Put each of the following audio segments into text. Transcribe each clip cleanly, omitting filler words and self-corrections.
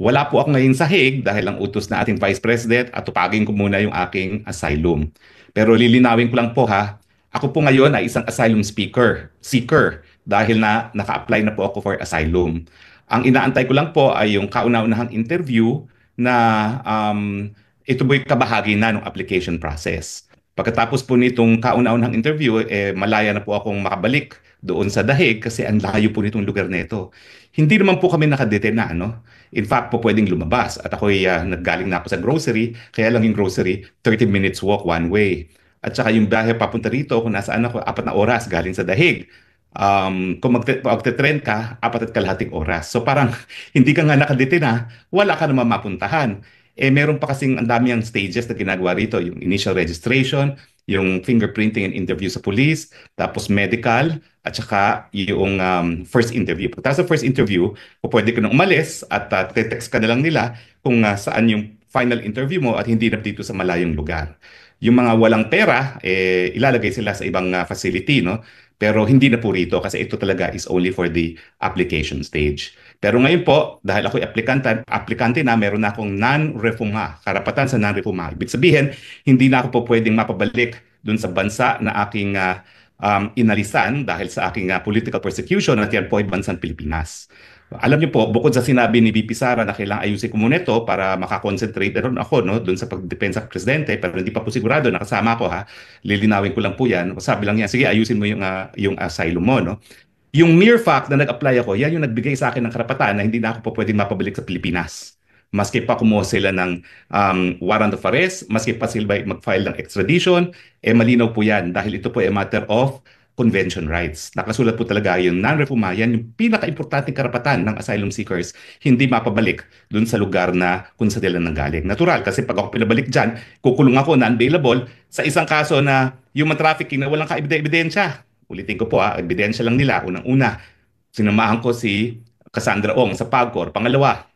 Wala po ako ngayon sa Hague dahil ang utos na ating Vice President at tupagin ko muna yung aking asylum. Pero lilinawin ko lang po ha, ako po ngayon ay isang seeker dahil na naka-apply na po ako for asylum. Ang inaantay ko lang po ay yung kauna-unahang interview na ito po'y kabahagi na ng application process. Pagkatapos po nitong kauna-unahang interview, malaya na po akong makabalik doon sa Dahig kasi ang layo po nitong lugar nito. Hindi naman po kami nakadetain na, ano? In fact po pwedeng lumabas at ako'y naggaling na ako sa grocery, kaya lang yung grocery, 30 minutes walk one way. At saka yung biyahe papunta rito, kung nasaan ako, 4 na oras galing sa Dahig. Kung magte-trend ka, 4 at kalahating oras. So parang hindi ka nga nakadetain na, wala ka naman mapuntahan. Meron pa kasing ang dami ang stages na ginagawa rito. Yung initial registration, yung fingerprinting and interview sa police, tapos medical, at saka yung first interview. Pagkatapos sa first interview, pwede ka na umalis at text ka na lang nila kung saan yung final interview mo at hindi na dito sa malayong lugar. Yung mga walang pera, ilalagay sila sa ibang facility, no? Pero hindi na po rito kasi ito talaga is only for the application stage. Pero ngayon po, dahil ako'y aplikante na, meron na akong non-refuma, karapatan sa non-refuma. Ibig sabihin, hindi na ako po pwedeng mapabalik dun sa bansa na aking inalisan dahil sa aking political persecution at yan po ay bansang Pilipinas. Alam niyo po, bukod sa sinabi ni VP Sara na kailangan ayusin ko muna ito para makakonsentrate rin ako no, doon sa pagdepensa ng presidente, pero hindi pa po sigurado, nakasama ko ha, lilinawin ko lang po yan. Sabi lang niya, sige ayusin mo yung asylum mo. No? Yung mere fact na nag-apply ako, yan yung nagbigay sa akin ng karapatan na hindi na ako po pwedeng mapabalik sa Pilipinas. Maski pa kumuha sila ng warrant of arrest, maski pa sila mag-file ng extradition, malinaw po yan dahil ito po ay a matter of convention rights. Nakasulat po talaga yung non-refuma, yan yung pinaka-importanting karapatan ng asylum seekers, hindi mapabalik dun sa lugar na kung sa nila nanggaling. Natural, kasi pag ako pinabalik dyan, kukulong ako non-bailable sa isang kaso na human trafficking na walang ka-ebidensya. Ulitin ko po ebidensya lang nila. Unang-una, sinamahan ko si Cassandra Ong sa PAGCOR. Pangalawa,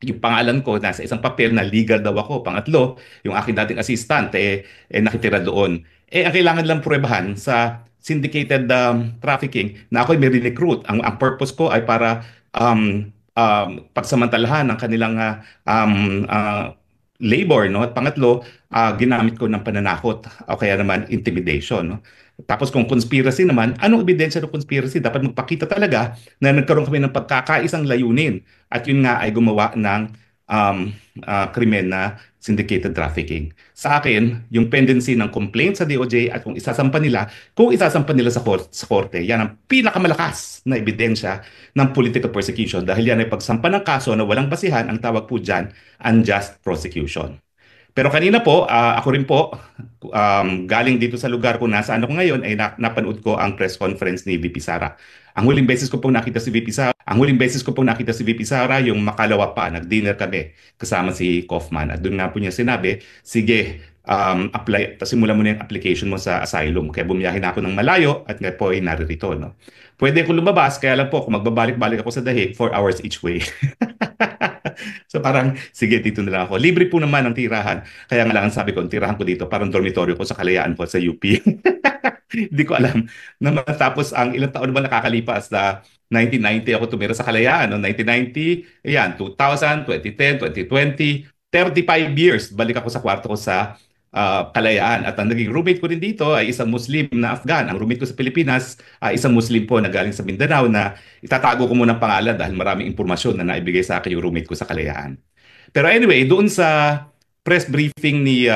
yung pangalan ko nasa isang papel na legal daw ako. Pangatlo, yung aking dating assistant nakitira doon. Ang kailangan lang pruwebahan sa syndicated trafficking na ako ay may recruit. Ang purpose ko ay para pagsamantalahan ng kanilang labor, no? At pangatlo, ginamit ko ng pananakot o kaya naman intimidation, no? Tapos kung conspiracy naman, anong ebidensya ng conspiracy? Dapat magpakita talaga na nagkaroon kami ng pagkakaisang layunin at yun nga ay gumawa ng krimen na syndicated trafficking. Sa akin, yung pendency ng complaint sa DOJ at kung isasampa nila sa korte, yan ang pinakamalakas na ebidensya ng political persecution dahil yan ay pagsampa ng kaso na walang basihan, ang tawag po dyan, unjust prosecution. Pero kanina po, ako rin po, galing dito sa lugar kung nasaan ako ngayon, ay napanood ko ang press conference ni VP Sara. Ang huling beses ko pong nakita si VP Sara, yung makalawa pa, nag-dinner kami kasama si Kaufman. At doon nga po niya sinabi, sige, simulan mo na yung application mo sa asylum. Kaya bumiyahin ako ng malayo at nga po ay naririto. No? Pwede ko lumabas, kaya lang po, kung magbabalik-balik ako sa Dahig, 4 hours each way. So parang, sige, dito na lang ako. Libre po naman ang tirahan. Kaya nga lang ang sabi ko, ang tirahan ko dito, parang dormitorio ko sa Kalayaan po sa UP. Hindi ko alam. Na matapos ang ilang taon naman nakakalipas na 1990 ako tumira sa Kalayaan. No? 1990, ayan, 2000, 2010, 2020, 35 years. Balik ako sa kwarto ko sa Kalayaan. At ang naging roommate ko rin dito ay isang Muslim na Afghan. Ang roommate ko sa Pilipinas ay isang Muslim po na galing sa Mindanao na itatago ko muna ang pangalan dahil maraming impormasyon na naibigay sa akin yung roommate ko sa Kalayaan. Pero anyway, doon sa press briefing ni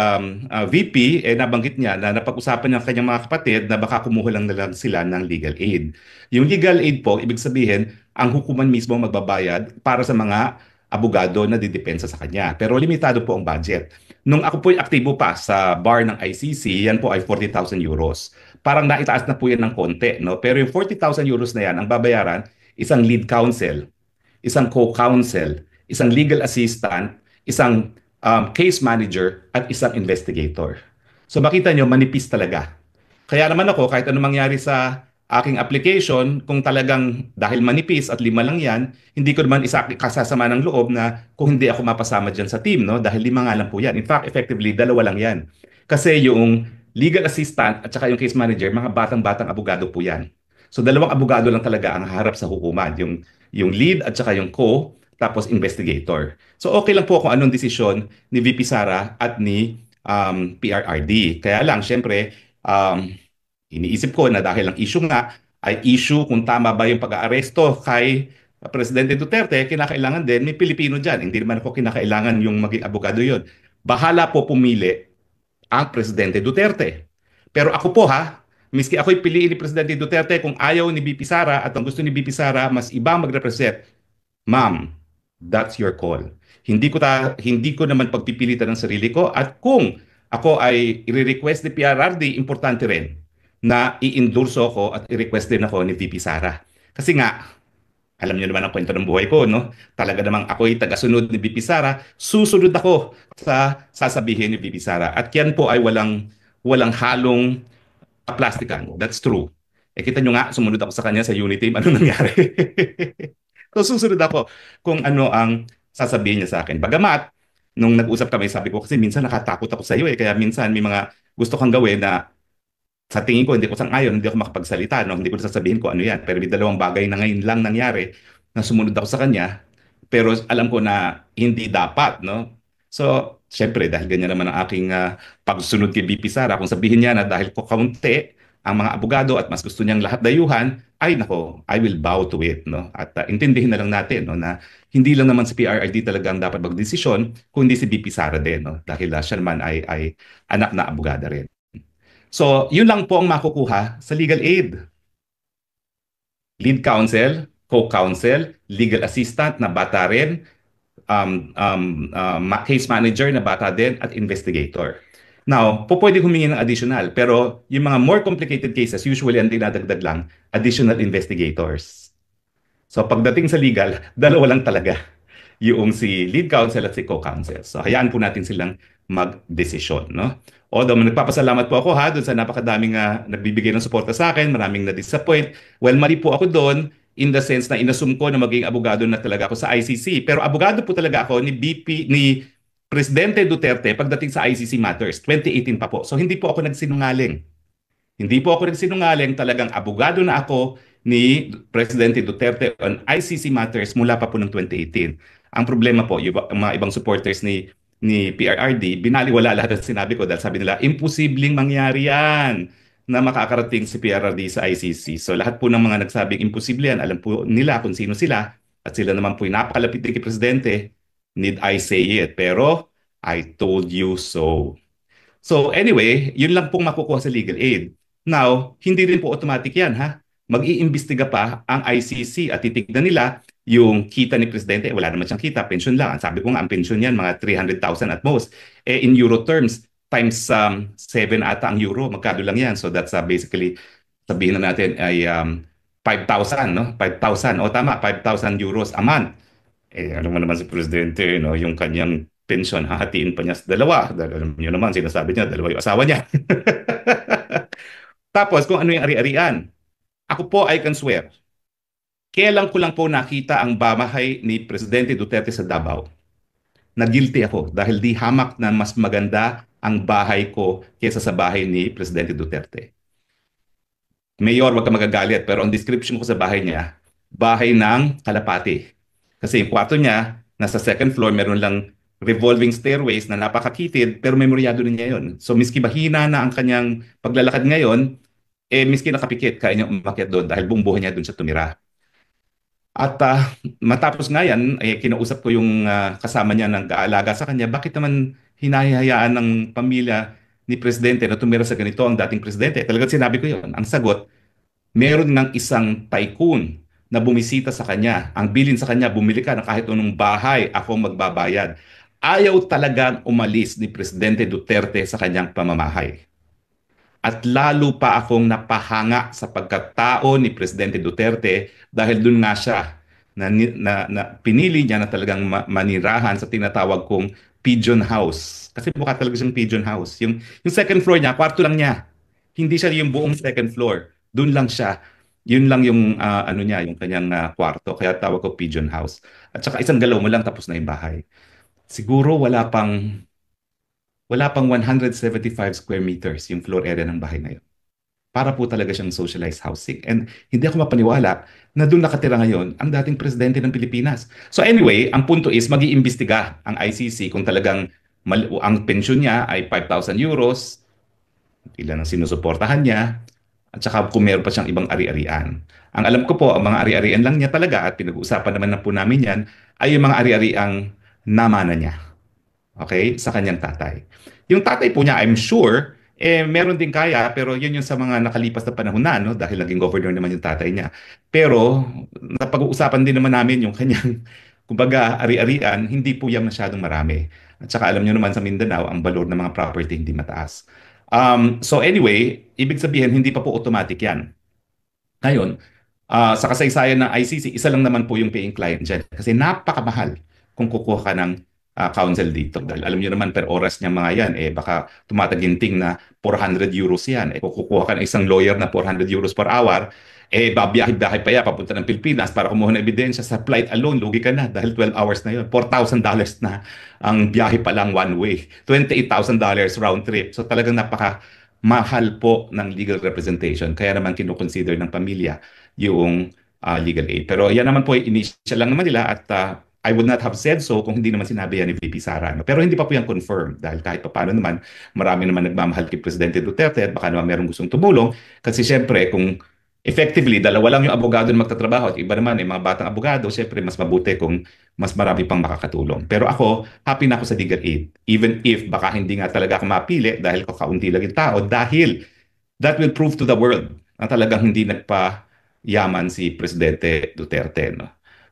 VP, nabanggit niya na napag-usapan niya ang kanyang mga kapatid na baka kumuha lang na lang sila ng legal aid. Yung legal aid po, ibig sabihin, ang hukuman mismo magbabayad para sa mga abogado na didepensa sa kanya. Pero limitado po ang budget. Nung ako po'y aktibo pa sa bar ng ICC, yan po ay 40,000 euros. Parang naitaas na po yan ng konti, no? Pero yung 40,000 euros na yan, ang babayaran, isang lead counsel, isang co-counsel, isang legal assistant, isang case manager, at isang investigator. So makita nyo, manipis talaga. Kaya naman ako, kahit ano mangyari sa aking application, kung talagang dahil manipis at 5 lang yan, hindi ko naman kasasama ng loob na kung hindi ako mapasama dyan sa team, no? Dahil 5 nga lang po yan. In fact, effectively, 2 lang yan. Kasi yung legal assistant at saka yung case manager, mga batang-batang abogado po yan. So 2 abogado lang talaga ang harap sa hukuman. Yung lead at saka yung co, tapos investigator. So okay lang po kung anong desisyon ni VP Sara at ni PRRD. Kaya lang, syempre, iniisip ko na dahil ang issue nga ay issue kung tama ba yung pag-aaresto kay Presidente Duterte, kinakailangan din may Pilipino dyan. Hindi naman ako kinakailangan yung maging abogado yon. Bahala po pumili ang Presidente Duterte. Pero ako po ha, miski ako'y piliin ni Presidente Duterte, kung ayaw ni BP Sara at ang gusto ni BP Sara mas iba mag-represent, ma'am, that's your call. Hindi ko naman pagpipilitan ng sarili ko, at kung ako ay i-request ni PRRD, importante rin na i-endorso ko at i-request din ako ni VP Sara. Kasi nga, alam niyo naman ang kwento ng buhay ko, no? Talaga namang ako'y tagasunod ni VP Sara, susunod ako sa sasabihin ni VP Sara. At yan po ay walang halong plastikan. That's true. Eh kita nyo nga, sumunod ako sa kanya sa Unity, ano nangyari? So susunod ako kung ano ang sasabihin niya sa akin. Bagamat, nung nag-usap kami, sabi ko kasi minsan nakatakot ako sa iyo eh. Kaya minsan may mga gusto kang gawin na sa tingin ko, hindi ko sang-ayon, hindi ako makapagsalita, no? Hindi ko sasabihin ko ano yan. Pero may dalawang bagay na ngayon lang nangyari na sumunod ako sa kanya, pero alam ko na hindi dapat, no? So, syempre, dahil ganyan naman ang aking pagsunod kay BP Sara, kung sabihin niya na dahil ko kaunti ang mga abogado at mas gusto niyang lahat dayuhan, ay nako, I will bow to it, no? At intindihin na lang natin, no, na hindi lang naman si PRRD talagang dapat magdesisyon, kundi si BP Sara din, no? Dahil siya naman ay anak na abogada rin. So, yun lang po ang makukuha sa legal aid. Lead counsel, co-counsel, legal assistant na bata rin, case manager na bata din, at investigator. Now, po pwede humingi ng additional, pero yung mga more complicated cases, usually ang dinadagdag lang, additional investigators. So pagdating sa legal, dalawa lang talaga yung si lead counsel at si co-counsel. So hayaan po natin silang mag-desisyon, no? Although nagpapasalamat po ako ha doon sa napakadaming nagbibigay ng suporta sa akin, maraming na-disappoint. Well, mali po ako doon in the sense na inassume ko na maging abogado na talaga ako sa ICC. Pero abogado po talaga ako ni Presidente Duterte pagdating sa ICC matters. 2018 pa po. So hindi po ako nagsinungaling. Hindi po ako nagsinungaling, talagang abogado na ako ni Presidente Duterte on ICC matters mula pa po ng 2018. Ang problema po, yung mga ibang supporters ni PRRD, binaliwala lahat ng sinabi ko dahil sabi nila, imposibleng mangyari yan na makakarating si PRRD sa ICC. So lahat po ng mga nagsabing imposible yan, alam po nila kung sino sila, at sila naman po yung napakalapit din kay Presidente. Need I say it? Pero I told you so. So anyway, yun lang pong makukuha sa legal aid. Now, hindi rin po automatic yan ha. Mag-iimbestiga pa ang ICC at titignan nila yung kita ni Presidente. Wala naman siyang kita, pension lang. Ang sabi ko nga, ang pension yan, mga 300,000 at most. Eh, in euro terms, times 7 ata ang euro, magkano lang yan. So that's basically, sabihin na natin ay 5,000, no? 5,000, o tama, 5,000 euros a month. Eh, alam mo naman si Presidente, no, yung kanyang pensyon, hahatiin pa niya sa dalawa. Dahil alam niyo naman, sinasabi niya, dalawa yung asawa niya. Tapos, kung ano yung ari-arian. Ako po, I can swear, kailan ko lang po nakita ang bamahay ni Presidente Duterte sa Davao. Na guilty ako dahil di hamak na mas maganda ang bahay ko kaysa sa bahay ni Presidente Duterte. Mayor, wag ka magagalit, pero ang description ko sa bahay niya, bahay ng kalapati. Kasi yung kwarto niya, nasa second floor, meron lang revolving stairways na napakakitid, pero memoryado rin niya yun. So miski bahina na ang kanyang paglalakad ngayon, eh miski nakapikit, kaya niya umakyat doon dahil buong buhay niya doon siya tumira. At matapos nga yan, eh, kinausap ko yung kasama niya ng kaalaga sa kanya, bakit naman hinahayaan ng pamilya ni Presidente na tumira sa ganito ang dating Presidente? Talagang sinabi ko yun. Ang sagot, meron ng isang tycoon na bumisita sa kanya. Ang bilin sa kanya, bumili ka ng kahit anong bahay, ako magbabayad. Ayaw talagang umalis ni Presidente Duterte sa kanyang pamamahay. At lalo pa akong napahanga sa pagkatao ni Presidente Duterte dahil dun nga siya na pinili niya na talagang manirahan sa tinatawag kong pigeon house. Kasi mukha talaga siyang pigeon house. Yung second floor niya, kwarto lang niya. Hindi siya yung buong second floor. Doon lang siya. Yun lang yung ano niya, yung kanyang kwarto. Kaya tawag ko pigeon house. At saka isang galaw mo lang tapos na yung bahay. Siguro wala pang 175 square meters yung floor area ng bahay na yun. para po talaga siyang socialized housing. And hindi ako mapaniwala na doon nakatira ngayon ang dating presidente ng Pilipinas. So anyway, ang punto is mag-iimbestiga ang ICC kung talagang ang pensyon niya ay 5,000 euros, ilan ang sinusuportahan niya, at saka kung meron pa siyang ibang ari-arian. Ang alam ko po, ang mga ari-arian lang niya talaga at pinag-uusapan naman na po namin yan, ay yung mga ari-ariang namana niya. Okay? Sa kanyang tatay. Yung tatay po niya, I'm sure, meron din kaya, pero yun yung sa mga nakalipas na panahon na, no? Dahil naging governor naman yung tatay niya. Pero, napag-uusapan din naman namin yung kanyang, kumbaga, ari-arian, hindi po yan masyadong marami. At saka alam niyo naman sa Mindanao, ang valor ng mga property hindi mataas. So anyway, ibig sabihin, hindi pa po automatic yan. Ngayon, sa kasaysayan ng ICC, isa lang naman po yung paying client dyan. Kasi napakamahal kung kukuha ka ng counsel dito. Dahil alam niyo naman, per oras niya mga yan, baka tumataginting na 400 euros yan. Kung kukuha ka ng isang lawyer na 400 euros per hour, babiyahe-biyahe pa yan, papunta ng Pilipinas para kumuha ng ebidensya sa flight alone, lugi ka na dahil 12 hours na yun. $4,000 na ang biyahe pa lang one way. $28,000 round trip. So talagang mahal po ng legal representation. Kaya naman kinukonsider ng pamilya yung legal aid. Pero yan naman po, initial lang naman nila at I would not have said so kung hindi naman sinabi yan ni VP Sara. No? Pero hindi pa po yan confirmed dahil kahit pa paano naman, marami naman nagmamahal kay Presidente Duterte at baka naman merong gustong tumulong. Kasi siyempre, kung effectively, dalawa lang yung abogado na magtatrabaho at iba naman, mga batang abogado, siyempre mas mabuti kung mas marami pang makakatulong. Pero ako, happy na ako sa legal aid. Even if baka hindi nga talaga ako mapili dahil kakaunti lang yung tao, dahil that will prove to the world na talagang hindi nagpa-yaman si Presidente Duterte. No?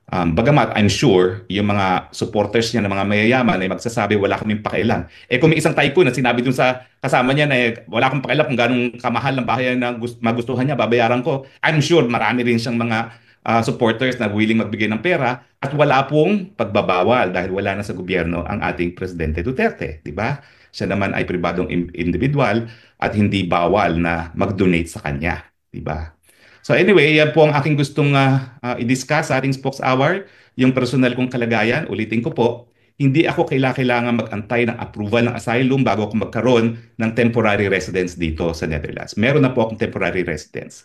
Bagamat I'm sure yung mga supporters niya ng mga mayayaman ay magsasabi wala kaming pakialam. Kung may isang tycoon na sinabi dun sa kasama niya na wala akong pakialam kung ganong kamahal ng bahay na magustuhan niya, babayaran ko. I'm sure marami rin siyang mga supporters na willing magbigay ng pera at wala pong pagbabawal dahil wala na sa gobyerno ang ating Presidente Duterte, di ba? Siya naman ay pribadong individual at hindi bawal na mag-donate sa kanya, di ba? So anyway, yan po ang aking gustong i-discuss sa ating Spokes Hour, yung personal kong kalagayan. Ulitin ko po, hindi ako kailangan mag-antay ng approval ng asylum bago ako magkaroon ng temporary residence dito sa Netherlands. Meron na po akong temporary residence.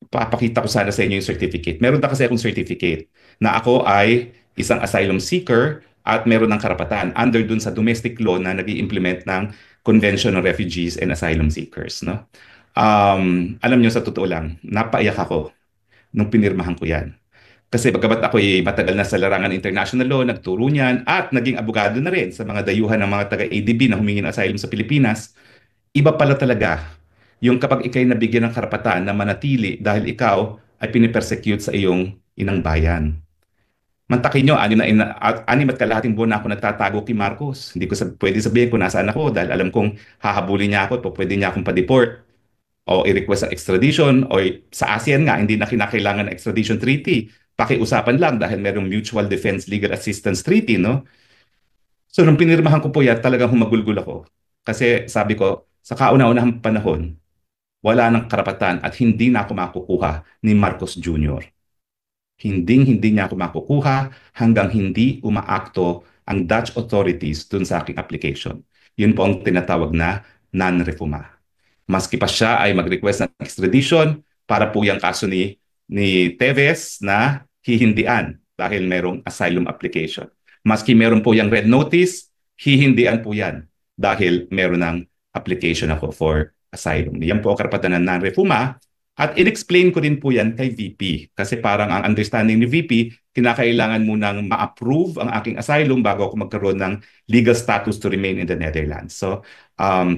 Papakita ko sana sa inyo yung certificate. Meron na kasi akong certificate na ako ay isang asylum seeker at meron ng karapatan under dun sa domestic law na nag-i-implement ng Convention on Refugees and Asylum Seekers. No? Alam niyo sa totoo lang, napaiyak ako nung pinirmahan ko yan. Kasi bagamat ako ay matagal na sa larangan international law, nagturo niyan at naging abogado na rin sa mga dayuhan ng mga taga-ADB na humingi ng asylum sa Pilipinas, iba pala talaga yung kapag ikay nabigyan ng karapatan na manatili dahil ikaw ay pinipersecute sa iyong inang bayan. Mantakin nyo, 6 at kalahating buwan na ako nagtatago kay Marcos. Hindi ko pwede sabihin kung nasaan ako dahil alam kong hahabulin niya ako at pwede niya akong pa-deport o i-request ang extradition o sa ASEAN nga, hindi na kinakailangan ng extradition treaty. Pakiusapan lang dahil merong Mutual Defense Legal Assistance Treaty, no? So nung pinirmahan ko po yan, talagang humagulgul ako. Kasi sabi ko, sa kauna-unahang panahon, wala nang karapatan at hindi na ako makukuha ni Marcos Jr. Hinding-hindi niya ako makukuha hanggang hindi umaakto ang Dutch authorities dun sa aking application. Yun po ang tinatawag na non-refuma. Maski pa siya ay mag-request ng extradition para po yung kaso ni Teves na hihindian dahil merong asylum application. Maski meron po yung red notice, hihindian po yan dahil meron ng application ako for asylum. Yan po ang karapatan ng non-refuma. At in-explain ko din po yan kay VP. Kasi parang ang understanding ni VP, kinakailangan munang ma-approve ang aking asylum bago ako magkaroon ng legal status to remain in the Netherlands. So,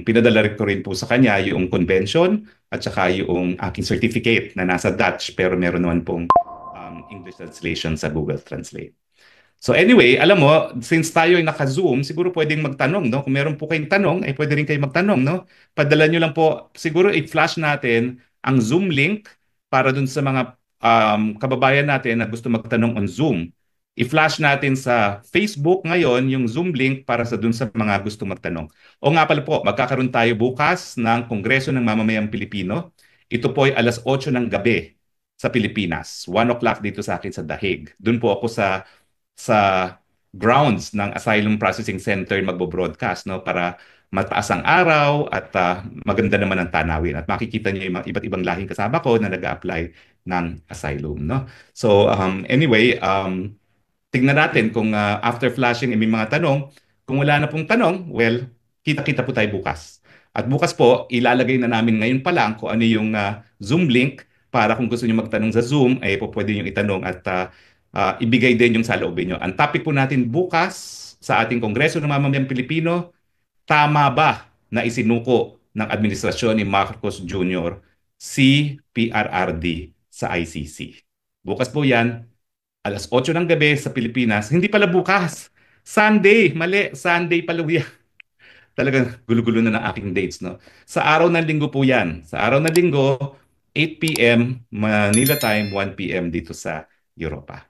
pinadala ko rin po sa kanya yung convention at saka yung aking certificate na nasa Dutch pero meron naman pong English translation sa Google Translate. So anyway, alam mo, since tayo ay naka-Zoom, siguro pwedeng magtanong, no? Kung meron po kayong tanong, ay pwede rin kayo magtanong, no? Padala nyo lang po, siguro i-flash natin ang Zoom link para dun sa mga kababayan natin na gusto magtanong on Zoom. I-flash natin sa Facebook ngayon yung Zoom link para sa dun sa mga gusto magtanong. O nga pala po, magkakaroon tayo bukas ng Kongreso ng Mamamayang Pilipino. Ito po ay alas 8 ng gabi sa Pilipinas. 1 o'clock dito sa akin sa The Hague. Doon po ako sa grounds ng Asylum Processing Center magbo-broadcast, no, para mataas ang araw at maganda naman ang tanawin. At makikita niyo yung mga iba't ibang lahing kasama ko na nag-a-apply ng asylum, no? So anyway, tignan natin kung after flashing may mga tanong. Kung wala na pong tanong, well, kita-kita po tayo bukas. At bukas po, ilalagay na namin ngayon pa lang kung ano yung Zoom link para kung gusto niyo magtanong sa Zoom, ay po pwede niyo itanong at ibigay din yung saloobin niyo. Ang topic po natin bukas sa ating Kongreso ng Mamamayang Pilipino, tama ba na isinuko ng administrasyon ni Marcos Jr. si PRRD sa ICC? Bukas po yan, alas 8 ng gabi sa Pilipinas. Hindi pala bukas. Sunday, mali. Sunday pala yan. Talagang gulo-gulo na ng aking dates, no? Sa araw ng linggo po yan. Sa araw ng linggo, 8 p.m. Manila time, 1 p.m. dito sa Europa.